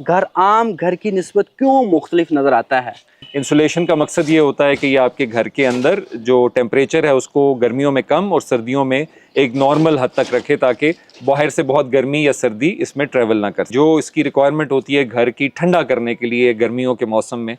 घर आम घर की निस्बत क्यों मुख्तलिफ नज़र आता है? इंसुलेशन का मकसद ये होता है कि ये आपके घर के अंदर जो टेम्परेचर है उसको गर्मियों में कम और सर्दियों में एक नॉर्मल हद तक रखे, ताकि बाहर से बहुत गर्मी या सर्दी इसमें ट्रैवल ना कर। जो इसकी रिक्वायरमेंट होती है घर की ठंडा करने के लिए गर्मियों के मौसम में,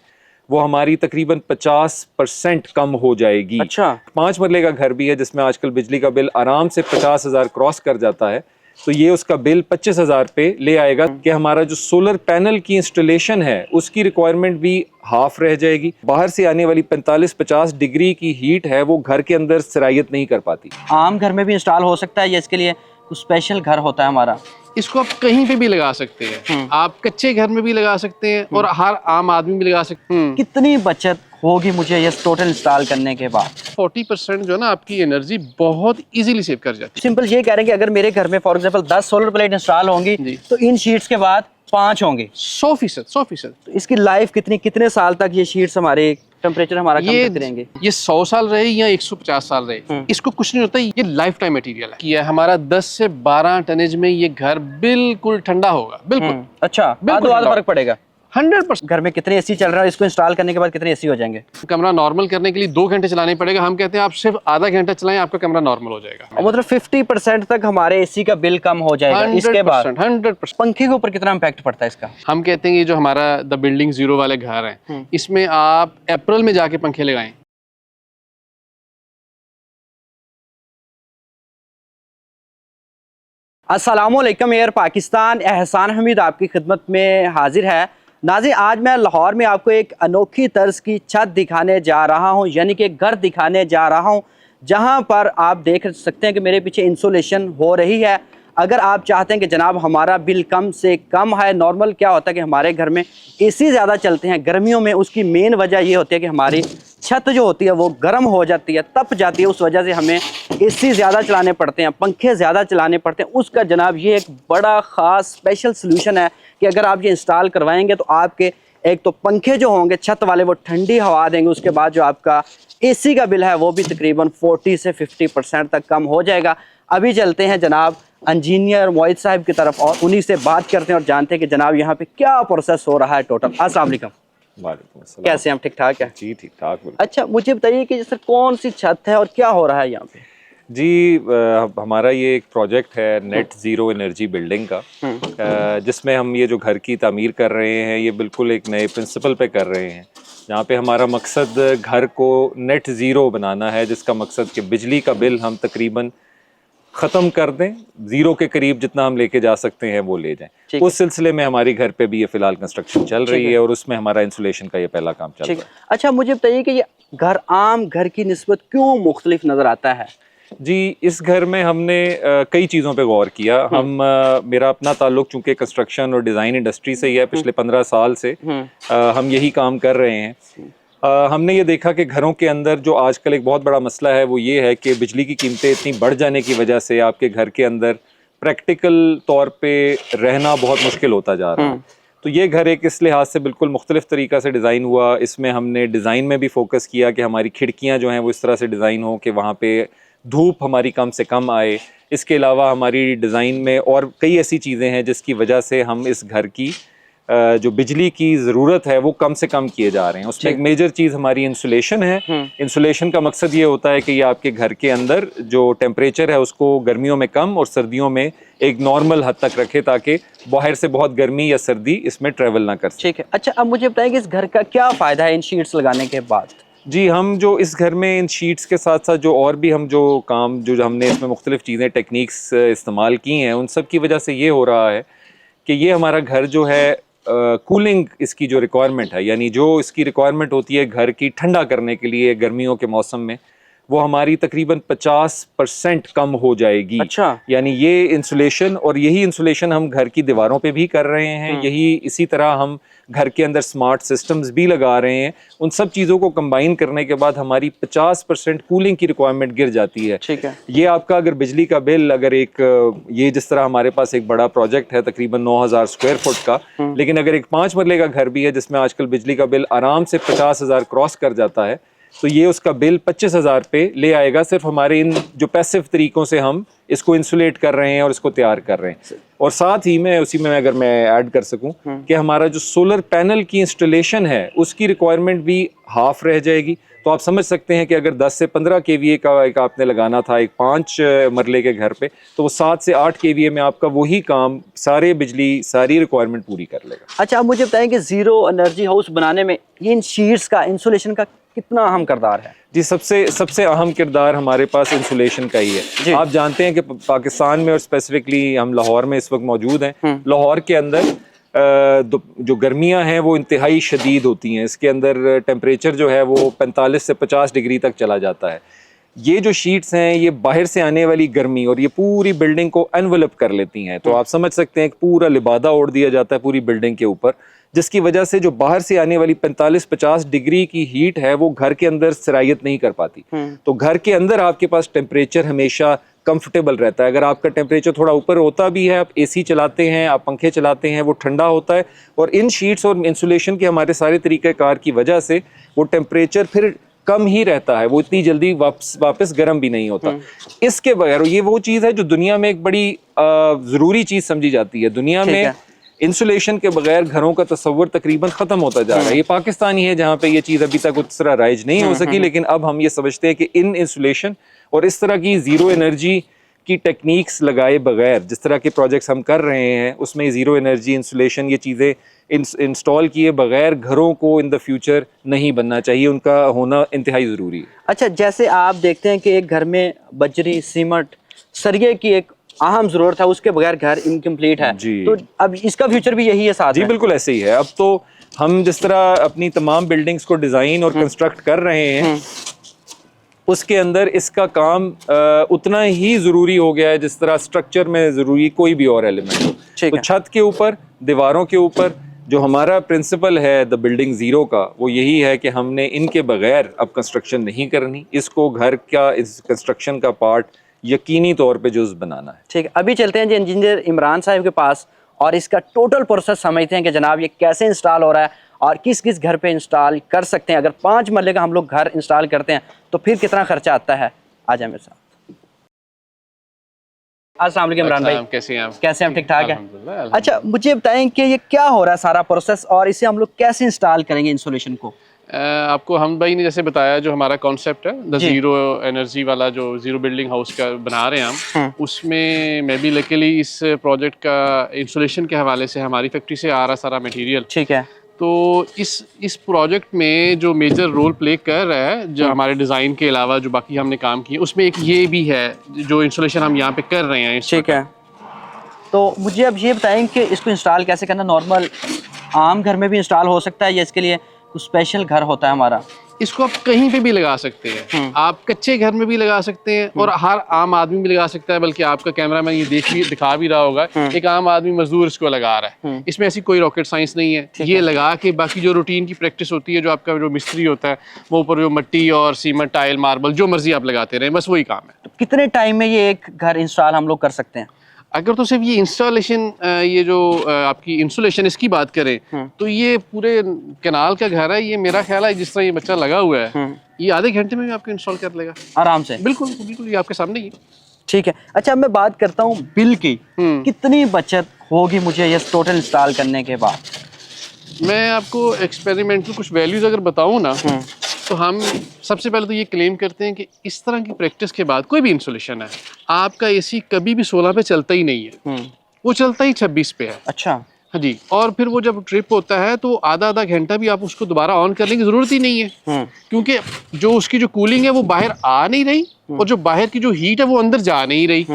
वो हमारी तकरीबन 50% कम हो जाएगी। अच्छा। 5 मरले का घर भी है जिसमें आजकल बिजली का बिल आराम से 50,000 क्रॉस कर जाता है, तो ये उसका बिल 25,000 पे ले आएगा कि हमारा जो सोलर पैनल की इंस्टॉलेशन है उसकी रिक्वायरमेंट भी हाफ रह जाएगी। बाहर से आने वाली 45-50 डिग्री की हीट है वो घर के अंदर सरायत नहीं कर पाती। आम घर में भी इंस्टॉल हो सकता है या इसके लिए कुछ स्पेशल घर होता है हमारा? इसको आप कहीं पे भी लगा सकते हैं, आप कच्चे घर में भी लगा सकते हैं और हर आम आदमी भी लगा सकते हैं। कितनी बचत होगी मुझे ये टोटल इंस्टॉल करने के बाद? 40% जो है ना आपकी एनर्जी बहुत इजीली सेव कर जाती है। सिंपल ये कह रहे हैं कि अगर मेरे घर में for example 10 solar plate install होंगी तो इन शीट्स के बाद 5 होंगे। 100%। तो इसकी लाइफ कितने साल तक ये शीट्स हमारे टेम्परेचर हमारा कम करते रहेंगे? ये 100 साल रहे या 150 साल रहे, इसको कुछ नहीं होता। ये लाइफ टाइम मटेरियल है। ये हमारा 10 से 12 टनेज में ये घर बिल्कुल ठंडा होगा। बिल्कुल। अच्छा, बिल्कुल आधा फर्क पड़ेगा। 100%। घर में कितने एसी चल रहा है, इसको इंस्टॉल करने के बाद कितने एसी हो जाएंगे? कमरा नॉर्मल करने के लिए 2 घंटे चलाने पड़ेगा। हम कहते हैं आप सिर्फ आधा घंटा चलाएं, आपका कमरा नॉर्मल हो जाएगा। मतलब 50% तक हमारे एसी का बिल कम हो जाएगा। इसके बाद 100%। पंखे के ऊपर कितना इम्पैक्ट पड़ता है इसका? हम कहते हैं ये जो हमारा द बिल्डिंग जीरो वाले घर हैं, इसमें आप अप्रैल में जाके पंखे लगाएं। अस्सलामुअलैकुम एयर पाकिस्तान, एहसान हमीद आपकी खिदमत में हाजिर है। नाज़रीन, आज मैं लाहौर में आपको एक अनोखी तर्ज की छत दिखाने जा रहा हूं, यानी कि घर दिखाने जा रहा हूं, जहां पर आप देख सकते हैं कि मेरे पीछे इंसुलेशन हो रही है। अगर आप चाहते हैं कि जनाब हमारा बिल कम से कम है, नॉर्मल क्या होता है कि हमारे घर में एसी ज़्यादा चलते हैं गर्मियों में, उसकी मेन वजह ये होती है कि हमारी छत जो होती है वो गर्म हो जाती है, तप जाती है, उस वजह से हमें एसी ज़्यादा चलाने पड़ते हैं, पंखे ज़्यादा चलाने पड़ते हैं। उसका जनाब ये एक बड़ा ख़ास स्पेशल सोल्यूशन है कि अगर आप ये इंस्टॉल करवाएंगे तो आपके एक तो पंखे जो होंगे छत वाले वो ठंडी हवा देंगे, उसके बाद जो आपका एसी का बिल है वो भी तकरीबन 40 से 50% तक कम हो जाएगा। अभी चलते हैं जनाब इंजीनियर मोहित साहब की तरफ और उन्हीं से बात करते हैं और जानते हैं कि जनाब यहाँ पे क्या प्रोसेस हो रहा है टोटल। अस्सलाम वालेकुम। वालेकुम अस्सलाम। कैसे हैं आप? ठीक ठाक है जी, ठीक ठाक। अच्छा, मुझे बताइए कि जैसे कौन सी छत है और क्या हो रहा है यहाँ पे? जी, हमारा ये एक प्रोजेक्ट है नेट ज़ीरो एनर्जी बिल्डिंग का, जिसमें हम ये जो घर की तामीर कर रहे हैं ये बिल्कुल एक नए प्रिंसिपल पे कर रहे हैं, जहाँ पे हमारा मकसद घर को नेट ज़ीरो बनाना है, जिसका मकसद कि बिजली का बिल हम तकरीबन ख़त्म कर दें, ज़ीरो के करीब जितना हम लेके जा सकते हैं वो ले जाएं। उस सिलसिले में हमारी घर पे भी ये फ़िलहाल कंस्ट्रक्शन चल रही है और उसमें हमारा इंसुलेशन का ये पहला काम चल रहा है। अच्छा, मुझे बताइए कि ये घर आम घर की निस्बत क्यों मुख्तलिफ नज़र आता है? जी, इस घर में हमने कई चीज़ों पे गौर किया। हम मेरा अपना ताल्लुक चूँकि कंस्ट्रक्शन और डिज़ाइन इंडस्ट्री से ही है, पिछले 15 साल से हम यही काम कर रहे हैं। हमने ये देखा कि घरों के अंदर जो आजकल एक बहुत बड़ा मसला है वो ये है कि बिजली की कीमतें इतनी बढ़ जाने की वजह से आपके घर के अंदर प्रैक्टिकल तौर पे रहना बहुत मुश्किल होता जा रहा है। तो ये घर एक इस लिहाज से बिल्कुल मुख्तलिफ तरीक़ा से डिज़ाइन हुआ। इसमें हमने डिज़ाइन में भी फोकस किया कि हमारी खिड़कियाँ जो हैं वो इस तरह से डिज़ाइन हो कि वहाँ पे धूप हमारी कम से कम आए। इसके अलावा हमारी डिज़ाइन में और कई ऐसी चीज़ें हैं जिसकी वजह से हम इस घर की जो बिजली की ज़रूरत है वो कम से कम किए जा रहे हैं। उसमें एक मेजर चीज़ हमारी इंसुलेशन है। इंसुलेशन का मकसद ये होता है कि ये आपके घर के अंदर जो टेम्परेचर है उसको गर्मियों में कम और सर्दियों में एक नॉर्मल हद तक रखे, ताकि बाहर से बहुत गर्मी या सर्दी इसमें ट्रैवल ना कर सके। ठीक है। अच्छा, अब मुझे बताइए कि इस घर का क्या फ़ायदा है इन शीट्स लगाने के बाद? जी, हम जो इस घर में इन शीट्स के साथ साथ जो और भी हम जो काम जो हमने इसमें मुख्तलिफ चीज़ें टेक्निक्स इस्तेमाल की हैं, उन सब की वजह से ये हो रहा है कि ये हमारा घर जो है कूलिंग इसकी जो रिक्वायरमेंट है, यानी जो इसकी रिक्वायरमेंट होती है घर की ठंडा करने के लिए गर्मियों के मौसम में, वो हमारी तकरीबन 50% कम हो जाएगी। अच्छा। यानी ये इंसुलेशन और यही इंसुलेशन हम घर की दीवारों पे भी कर रहे हैं, यही इसी तरह हम घर के अंदर स्मार्ट सिस्टम्स भी लगा रहे हैं। उन सब चीज़ों को कंबाइन करने के बाद हमारी 50% कूलिंग की रिक्वायरमेंट गिर जाती है। ठीक है। ये आपका अगर बिजली का बिल अगर ये जिस तरह हमारे पास एक बड़ा प्रोजेक्ट है तकरीबन 9,000 स्क्वायर फुट का, लेकिन अगर एक 5 मरले का घर भी है जिसमें आजकल बिजली का बिल आराम से 50,000 क्रॉस कर जाता है, तो ये उसका बिल 25,000 पे ले आएगा, सिर्फ हमारे इन जो पैसिव तरीकों से हम इसको इंसुलेट कर रहे हैं और इसको तैयार कर रहे हैं। और साथ ही में उसी में अगर मैं ऐड कर सकूं कि हमारा जो सोलर पैनल की इंस्टॉलेशन है उसकी रिक्वायरमेंट भी हाफ रह जाएगी। तो आप समझ सकते हैं कि अगर 10 से 15 केवीए का एक आपने लगाना था एक 5 मरले के घर पे, तो वो 7 से 8 केवीए में आपका वही काम सारे बिजली सारी रिक्वायरमेंट पूरी कर लेगा। अच्छा, आप मुझे बताएं कि ज़ीरो एनर्जी हाउस बनाने में इन शीट्स का, इंसुलेशन का कितना अहम किरदार है? जी, सबसे अहम किरदार हमारे पास इंसुलेशन का ही है। आप जानते हैं कि पाकिस्तान में और स्पेसिफिकली हम लाहौर में इस वक्त मौजूद हैं। लाहौर के अंदर जो गर्मियां हैं वो इंतहाई शदीद होती हैं। इसके अंदर टेम्परेचर जो है वो 45 से 50 डिग्री तक चला जाता है। ये जो शीट्स हैं ये बाहर से आने वाली गर्मी और ये पूरी बिल्डिंग को एनवलप कर लेती हैं। तो आप समझ सकते हैं कि पूरा लिबादा ओढ़ दिया जाता है पूरी बिल्डिंग के ऊपर, जिसकी वजह से जो बाहर से आने वाली 45-50 डिग्री की हीट है वो घर के अंदर सरायत नहीं कर पाती। तो घर के अंदर आपके पास टेम्परेचर हमेशा कंफर्टेबल रहता है। अगर आपका टेम्परेचर थोड़ा ऊपर होता भी है, आप एसी चलाते हैं, आप पंखे चलाते हैं, वो ठंडा होता है। और इन शीट्स और इंसुलेशन के हमारे सारे तरीक़ेकार की वजह से वो टेम्परेचर फिर कम ही रहता है, वो इतनी जल्दी वापस गर्म भी नहीं होता। इसके बगैर ये वो चीज़ है जो दुनिया में एक बड़ी ज़रूरी चीज़ समझी जाती है। दुनिया में इंसुलेशन के बगैर घरों का तस्वर तकरीबन ख़त्म होता जा रहा है। ये पाकिस्तान ही है जहाँ पे ये चीज़ अभी तक उस तरह राइज नहीं हो सकी, लेकिन अब हम ये समझते हैं कि इन इंसुलेशन और इस तरह की ज़ीरो एनर्जी की टेक्निक्स लगाए बगैर जिस तरह के प्रोजेक्ट्स हम कर रहे हैं उसमें ज़ीरो एनर्जी इंसुलेशन ये चीज़ें इंस्टॉल किए बगैर घरों को इन द फ्यूचर नहीं बनना चाहिए, उनका होना इंतहाई ज़रूरी है। अच्छा, जैसे आप देखते हैं कि एक घर में बजरी, सीमेंट, सरिये की एक अहम ज़रूरत है, उसके बगैर घर इनकम्प्लीट है जी। तो अब इसका फ्यूचर भी यही है साथ जी, बिल्कुल ऐसे ही है। अब तो हम जिस तरह अपनी तमाम बिल्डिंग्स को डिज़ाइन और कंस्ट्रक्ट कर रहे हैं उसके अंदर इसका काम उतना ही ज़रूरी हो गया है जिस तरह स्ट्रक्चर में ज़रूरी कोई भी और एलिमेंट हो। तो छत के ऊपर, दीवारों के ऊपर जो हमारा प्रिंसिपल है द बिल्डिंग ज़ीरो का, वो यही है कि हमने इनके बगैर अब कंस्ट्रक्शन नहीं करनी। इसको घर का, इस कंस्ट्रक्शन का पार्ट यकीनी तौर पे जुज़ बनाना है। ठीक है, अभी चलते हैं जी इंजीनियर इमरान साहब के पास और इसका टोटल प्रोसेस समझते हैं कि जनाब ये कैसे इंस्टॉल हो रहा है और किस किस घर पे इंस्टॉल कर सकते हैं। अगर 5 मरले का हम लोग घर इंस्टॉल करते हैं तो फिर कितना खर्चा आता है। आ जाए मेरे साथ। अस्सलाम वालेकुम इमरान भाई, कैसे हैं आप? कैसे हैं? ठीक ठाक है। अल्हम्दुलिल्लाह। अच्छा, मुझे बताएं कि ये क्या हो रहा है सारा प्रोसेस और इसे हम लोग कैसे इंस्टॉल करेंगे इंसुलेशन को? आपको हम भाई ने जैसे बताया जो हमारा कॉन्सेप्ट है द ज़ीरो एनर्जी वाला, जो ज़ीरो बिल्डिंग हाउस का बना रहे हैं हम, उसमें मैं भी लकीली इस प्रोजेक्ट का इंसुलेशन के हवाले से हमारी फैक्ट्री से आ रहा सारा मटेरियल। ठीक है। तो इस प्रोजेक्ट में जो मेजर रोल प्ले कर रहा है, जो हमारे डिज़ाइन के अलावा जो बाकी हमने काम किए, उसमें एक ये भी है जो इंसुलेशन हम यहाँ पे कर रहे हैं। ठीक है, तो मुझे अब ये बताएं कि इसको इंस्टॉल कैसे करना। नॉर्मल आम घर में भी इंस्टॉल हो सकता है या इसके लिए कुछ स्पेशल घर होता है हमारा? इसको आप कहीं पे भी लगा सकते हैं। आप कच्चे घर में भी लगा सकते हैं और हर आम आदमी भी लगा सकता है, बल्कि आपका कैमरामैन ये दिखा भी रहा होगा, एक आम आदमी मजदूर इसको लगा रहा है। इसमें ऐसी कोई रॉकेट साइंस नहीं है। ये लगा के बाकी जो रूटीन की प्रैक्टिस होती है, जो आपका जो मिस्त्री होता है वो ऊपर जो मिट्टी और सीमेंट, टाइल, मार्बल जो मर्जी आप लगाते रहे, बस वही काम है। तो कितने टाइम में ये एक घर इंस्टॉल हम लोग कर सकते हैं? अगर तो सिर्फ ये इंस्टॉलेशन, ये जो आपकी इंसुलेशन इसकी बात करें तो ये पूरे कैनाल का घर है। ये मेरा ख्याल है जिस तरह ये बच्चा लगा हुआ है ये आधे घंटे में भी आपको इंस्टॉल कर लेगा आराम से। बिल्कुल बिल्कुल, ये आपके सामने ही। ठीक है। अच्छा, अब मैं बात करता हूँ बिल की। कितनी बचत होगी मुझे ये टोटल इंस्टॉल करने के बाद? मैं आपको एक्सपेरिमेंटल कुछ वैल्यूज अगर बताऊँ ना, तो हम सबसे पहले तो ये क्लेम करते हैं कि इस तरह की प्रैक्टिस के बाद कोई भी इंसुलेशन है, आपका एसी कभी भी 16 पे चलता ही नहीं है, वो चलता ही 26 पे है। अच्छा, हाँ जी। और फिर वो जब ट्रिप होता है तो आधा घंटा भी आप उसको दोबारा ऑन करने की जरूरत ही नहीं है, क्योंकि जो उसकी जो कूलिंग है वो बाहर आ नहीं रही और जो बाहर की जो हीट है वो अंदर जा नहीं रही।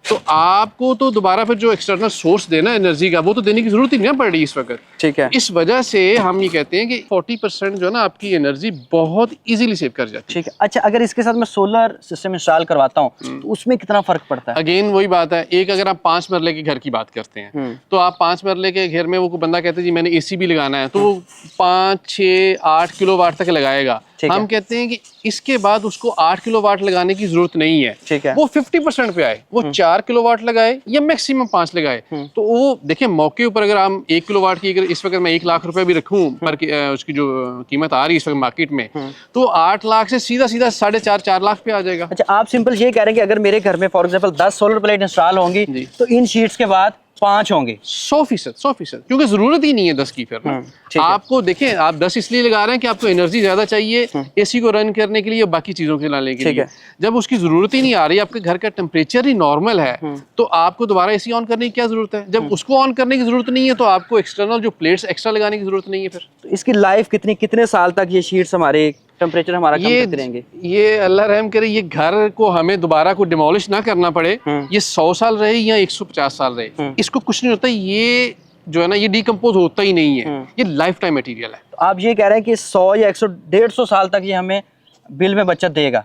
तो आपको तो दोबारा फिर जो एक्सटर्नल सोर्स देना एनर्जी का, वो तो देने की जरूरत ही नहीं पड़ रही इस वक्त। ठीक है। इस वजह से हम ये कहते हैं कि 40% जो है ना आपकी एनर्जी बहुत इजीली सेव कर जाती है। ठीक है। अच्छा, अगर इसके साथ मैं सोलर सिस्टम इंस्टॉल करवाता हूँ तो उसमें कितना फर्क पड़ता है? अगेन वही बात है, एक अगर आप 5 मरले के घर की बात करते हैं तो आप 5 मरले के घर में वो बंदा कहता है जी मैंने एसी भी लगाना है, तो वो 5, 6, 8 किलोवाट तक लगाएगा। हम कहते हैं कि इसके बाद उसको 8 किलोवाट लगाने की जरूरत नहीं है। ठीक है। वो 50% पे आए, वो 4 किलोवाट लगाए या मैक्सिमम 5 लगाए। तो वो देखिए मौके ऊपर अगर हम 1 किलोवाट की, अगर इस वक्त मैं 1 लाख रुपए भी रखूं पर उसकी जो कीमत आ रही है इस वक्त मार्केट में, तो 8 लाख से सीधा 4.5-4 लाख पे आ जाएगा। अच्छा, आप सिंपल ये कह रहे हैं कि अगर मेरे घर में for example 10 solar plate install होंगी तो इन शीट्स के बाद 5 होंगे। 100%, क्योंकि जरूरत ही नहीं है 10 की फिर ना। ठीक है। आपको देखें, आप 10 इसलिए लगा रहे हैं कि आपको एनर्जी ज्यादा चाहिए एसी को रन करने के लिए, बाकी चीजों के लाने के ठीक लिए। है। जब उसकी जरूरत ही नहीं आ रही, आपके घर का टेम्परेचर ही नॉर्मल है, तो आपको दोबारा एसी ऑन करने की क्या जरूरत है? जब उसको ऑन करने की जरूरत नहीं है तो आपको एक्सटर्नल जो प्लेट्स एक्स्ट्रा लगाने की जरूरत नहीं है फिर। तो इसकी लाइफ कितने साल तक ये शीट्स हमारे टेम्परेचर हमारा कम करते रहेंगे? ये अल्लाह रहम करे, ये घर को हमें दोबारा को डिमोलिश ना करना पड़े, ये 100 साल रहे या 150 साल रहे, इसको कुछ नहीं होता। ये जो है ना, ये डिकम्पोज होता ही नहीं है, ये लाइफ टाइम मटेरियल है। तो आप ये कह रहे हैं कि 100 या 100-150 साल तक ये हमें बिल में बचत देगा?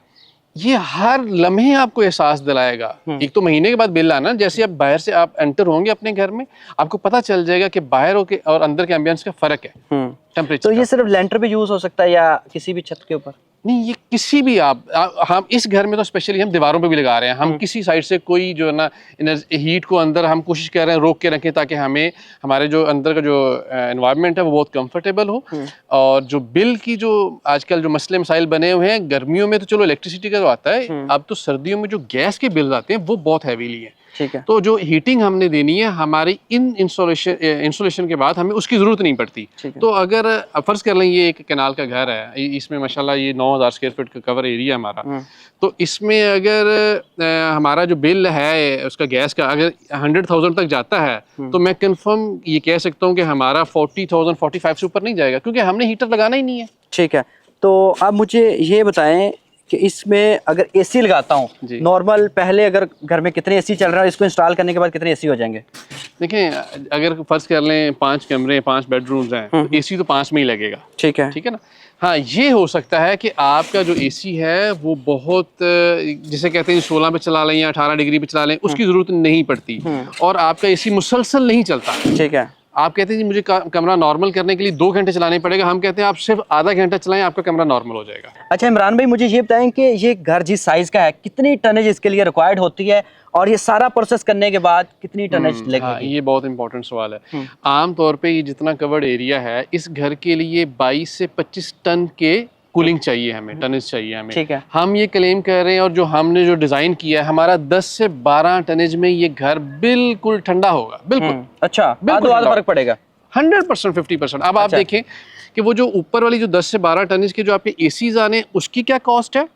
ये हर लम्हे आपको एहसास दिलाएगा। एक तो महीने के बाद बिल आना, जैसे आप बाहर से आप एंटर होंगे अपने घर में, आपको पता चल जाएगा कि बाहर के और अंदर के एम्बियंस का फर्क है टेम्परेचर। तो ये सिर्फ लेंटर पे यूज हो सकता है या किसी भी छत के ऊपर? नहीं, ये किसी भी हम इस घर में तो स्पेशली हम दीवारों पे भी लगा रहे हैं। हम किसी साइड से कोई जो है ना हीट को अंदर हम कोशिश कर रहे हैं रोक के रखें, ताकि हमें हमारे जो अंदर का जो एनवायरनमेंट है वो बहुत कंफर्टेबल हो। और जो बिल की जो आजकल जो मसले मसाइल बने हुए हैं, गर्मियों में तो चलो इलेक्ट्रिसिटी का तो आता है, अब तो सर्दियों में जो गैस के बिल आते हैं वो बहुत हैवीली है। ठीक है। तो जो हीटिंग हमने देनी है हमारी इन इंस्टॉलेशन के बाद, हमें उसकी ज़रूरत नहीं पड़ती। तो अगर फ़र्ज़ कर लें ये एक कैनाल का घर है, इसमें माशाल्लाह ये 9000 स्क्वायर फीट का कवर एरिया हमारा, तो इसमें अगर हमारा जो बिल है उसका गैस का अगर 100,000 तक जाता है, तो मैं कंफर्म ये कह सकता हूँ कि हमारा 40,000 45 से ऊपर नहीं जाएगा, क्योंकि हमने हीटर लगाना ही नहीं है। ठीक है। तो अब मुझे ये बताएं कि इसमें अगर एसी लगाता हूँ नॉर्मल, पहले अगर घर में कितने एसी चल रहा है, इसको इंस्टॉल करने के बाद कितने एसी हो जाएंगे? देखिए, अगर फर्ज कर लें 5 कमरे 5 बेडरूम्स हैं, तो एसी तो 5 में ही लगेगा। ठीक है। ठीक है ना। हाँ, ये हो सकता है कि आपका जो एसी है वो बहुत, जिसे कहते हैं 16 पे चला लें या 18 डिग्री पे चला लें, उसकी ज़रूरत नहीं पड़ती, और आपका एसी मुसलसल नहीं चलता। ठीक है। आप कहते हैं जी मुझे कमरा नॉर्मल करने के लिए 2 घंटे चलाने पड़ेगा, हम कहते हैं आप सिर्फ आधा घंटा चलाएं, आपका कमरा नॉर्मल हो जाएगा। अच्छा इमरान भाई, मुझे ये बताएं कि ये घर जिस साइज का है, कितनी टनेज इसके लिए रिक्वायर्ड होती है, और ये सारा प्रोसेस करने के बाद कितनी टनेज लगेगी? हाँ, ये बहुत इंपॉर्टेंट सवाल है। आम तौर पे ये जितना कवर्ड एरिया है, इस घर के लिए 22 से 25 टन के कूलिंग चाहिए हमें, टनेज चाहिए हमें। ठीक है। हम ये क्लेम कर रहे हैं, और जो हमने जो डिजाइन किया है, हमारा 10 से 12 टनेज में ये घर बिल्कुल ठंडा होगा। बिल्कुल। अच्छा, आधा फर्क पड़ेगा? 100% 50%। अब आप देखें कि वो जो ऊपर वाली जो 10 से 12 टन के जो आपके एसीज आने, उसकी क्या कॉस्ट है,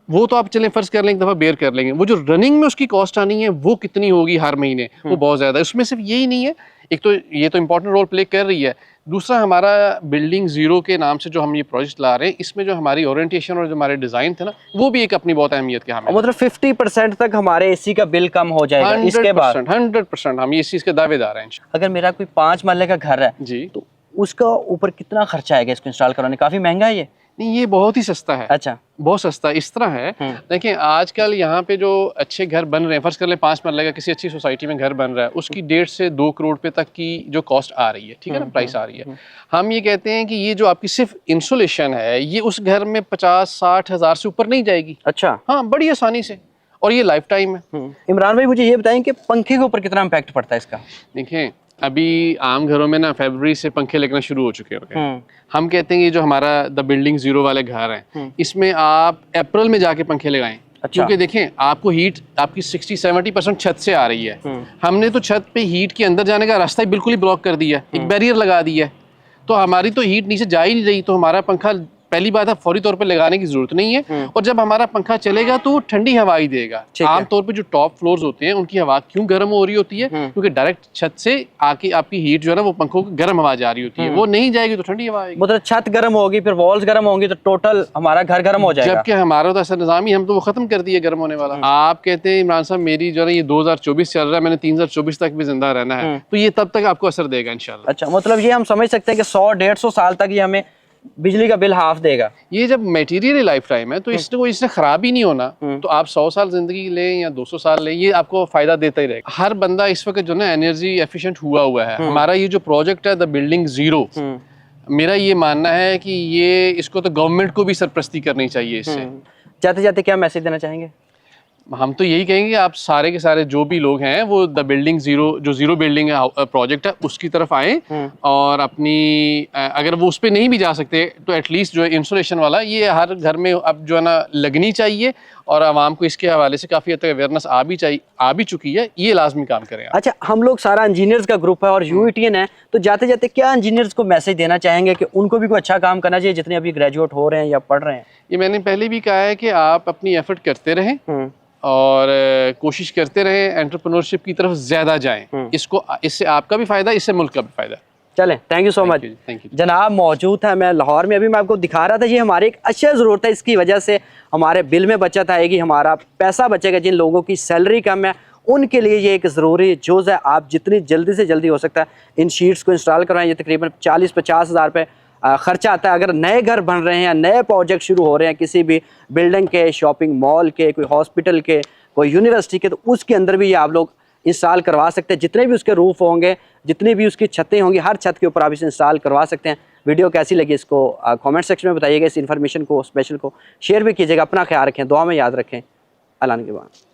वो तो आप चलें फर्ज कर लें एक दफ़ा बेयर कर लेंगे। वो जो रनिंग में उसकी कॉस्ट आनी है वो कितनी होगी हर महीने, वो बहुत ज़्यादा है। उसमें सिर्फ यही नहीं है, एक तो ये तो इंपॉर्टेंट रोल प्ले कर रही है, दूसरा हमारा बिल्डिंग ज़ीरो के नाम से जो हम ये प्रोजेक्ट ला रहे हैं, इसमें जो हमारी ओरिएंटेशन और जो हमारे डिज़ाइन थे ना, वो भी एक अपनी बहुत अहमियत के हमें। मतलब 50% तक हमारे एसी का बिल कम हो जाएगा इसके बाद? 100% हम इस चीज़ के दावेदार हैं। अगर मेरा कोई 5 महले का घर है जी, तो उसका ऊपर कितना खर्चा आएगा इसको इंस्टॉल कराने? काफ़ी महंगा है ये? नहीं, ये बहुत ही सस्ता है। अच्छा, बहुत सस्ता इस तरह है। देखिए, आजकल यहाँ पे जो अच्छे घर बन रहे हैं, फर्ज कर ले 5 मरले का किसी अच्छी सोसाइटी में घर बन रहा है, उसकी 1.5 से 2 करोड़ पे तक की जो कॉस्ट आ रही है, ठीक है ना, प्राइस आ रही है। हम ये कहते हैं कि ये जो आपकी सिर्फ इंसुलेशन है, ये उस घर में 50-60 हज़ार से ऊपर नहीं जाएगी। अच्छा। हाँ, बड़ी आसानी से, और ये लाइफ टाइम है। इमरान भाई, मुझे ये बताएं कि पंखे के ऊपर कितना इम्पैक्ट पड़ता है इसका? देखिए, अभी आम घरों में ना फरवरी से पंखे लगना शुरू हो चुके हैं। हम कहते हैं कि जो हमारा द बिल्डिंग ज़ीरो वाले घर हैं, इसमें आप अप्रैल में जाके पंखे लगाएं। अच्छा। क्योंकि देखें, आपको हीट आपकी 60-70% छत से आ रही है। हमने तो छत पे हीट के अंदर जाने का रास्ता ही बिल्कुल ही ब्लॉक कर दिया, एक बैरियर लगा दिया है, तो हमारी तो हीट नीचे जा ही नहीं रही। तो हमारा पंखा पहली बात है फौरी तौर पे लगाने की जरूरत नहीं है, और जब हमारा पंखा चलेगा तो वो ठंडी हवा ही देगा। आमतौर पे जो टॉप फ्लोर्स होते हैं उनकी हवा क्यों गर्म हो रही होती है, क्योंकि डायरेक्ट छत से आके आपकी हीट जो है ना वो पंखों को गर्म हवा जा रही होती है, वो नहीं जाएगी तो ठंडी हवा आएगी। मतलब छत गर्म होगी, फिर वॉल्स गर्म होंगी, तो टोटल हमारा घर गर्म हो जाएगा। जबकि हमारा तो ऐसा निजाम ही, हम तो वो खत्म कर दिए गर्म होने वाला। आप कहते हैं इमरान साहब मेरी जो है ये 2024 चल रहा है, मैंने 3024 तक भी जिंदा रहना है, तो ये तब तक आपको असर देगा इंशाल्लाह। अच्छा, मतलब ये हम समझ सकते हैं कि 100-150 साल तक ये हमें बिजली का बिल हाफ देगा। ये जब मटेरियल लाइफ टाइम है तो इससे खराब ही नहीं होना, तो आप 100 साल जिंदगी लें या 200 साल लें, ये आपको फायदा देता ही रहेगा। हर बंदा इस वक्त जो ना एनर्जी एफिशिएंट हुआ है। हमारा ये जो प्रोजेक्ट है द बिल्डिंग ज़ीरो, मेरा ये मानना है कि ये इसको तो गवर्नमेंट को भी सरपरस्ती करनी चाहिए इससे। जाते जाते क्या मैसेज देना चाहेंगे? हम तो यही कहेंगे आप सारे के सारे जो भी लोग हैं वो द बिल्डिंग जीरो, जो जीरो बिल्डिंग है प्रोजेक्ट है, उसकी तरफ आएँ और अपनी अगर वो उस पर नहीं भी जा सकते तो एटलीस्ट जो है इंसुलेशन वाला ये हर घर में अब जो है ना लगनी चाहिए, और आवाम को इसके हवाले से काफ़ी हद तक अवेयरनेस आ भी चुकी है, ये लाजमी काम करें आप। अच्छा, हम लोग सारा इंजीनियर्स का ग्रुप है और यूईटीएन है, तो जाते जाते क्या इंजीनियर्स को मैसेज देना चाहेंगे कि उनको भी कोई अच्छा काम करना चाहिए जितने अभी ग्रेजुएट हो रहे हैं या पढ़ रहे हैं? ये मैंने पहले भी कहा है कि आप अपनी एफर्ट करते रहें और कोशिश करते रहें, एंटरप्रेन्योरशिप की तरफ ज़्यादा जाएं। इससे आपका भी फ़ायदा, इससे मुल्क का भी फ़ायदा। चलें, thank you so much. Thank you जनाब मौजूद है, मैं लाहौर में, अभी मैं आपको दिखा रहा था, ये हमारी एक अच्छा ज़रूरत है, इसकी वजह से हमारे बिल में बचत आएगी, हमारा पैसा बचेगा। जिन लोगों की सैलरी कम है उनके लिए ये एक ज़रूरी जोज़ है। आप जितनी जल्दी से जल्दी हो सकता है इन शीट्स को इंस्टॉल करवाएं। ये तकरीबन 40-50 हज़ार रुपये ख़र्चा आता है। अगर नए घर बन रहे हैं या नए प्रोजेक्ट शुरू हो रहे हैं किसी भी बिल्डिंग के, शॉपिंग मॉल के, कोई हॉस्पिटल के, कोई यूनिवर्सिटी के, तो उसके अंदर भी ये आप लोग इंस्टॉल करवा सकते हैं। जितने भी उसके रूफ होंगे, जितनी भी उसकी छतें होंगी, हर छत के ऊपर आप इसे इंस्टॉल करवा सकते हैं। वीडियो कैसी लगी इसको कमेंट सेक्शन में बताइएगा। इस इन्फॉर्मेशन को, स्पेशल को शेयर भी कीजिएगा। अपना ख्याल रखें, दुआ में याद रखें। अल्लाह के बाद।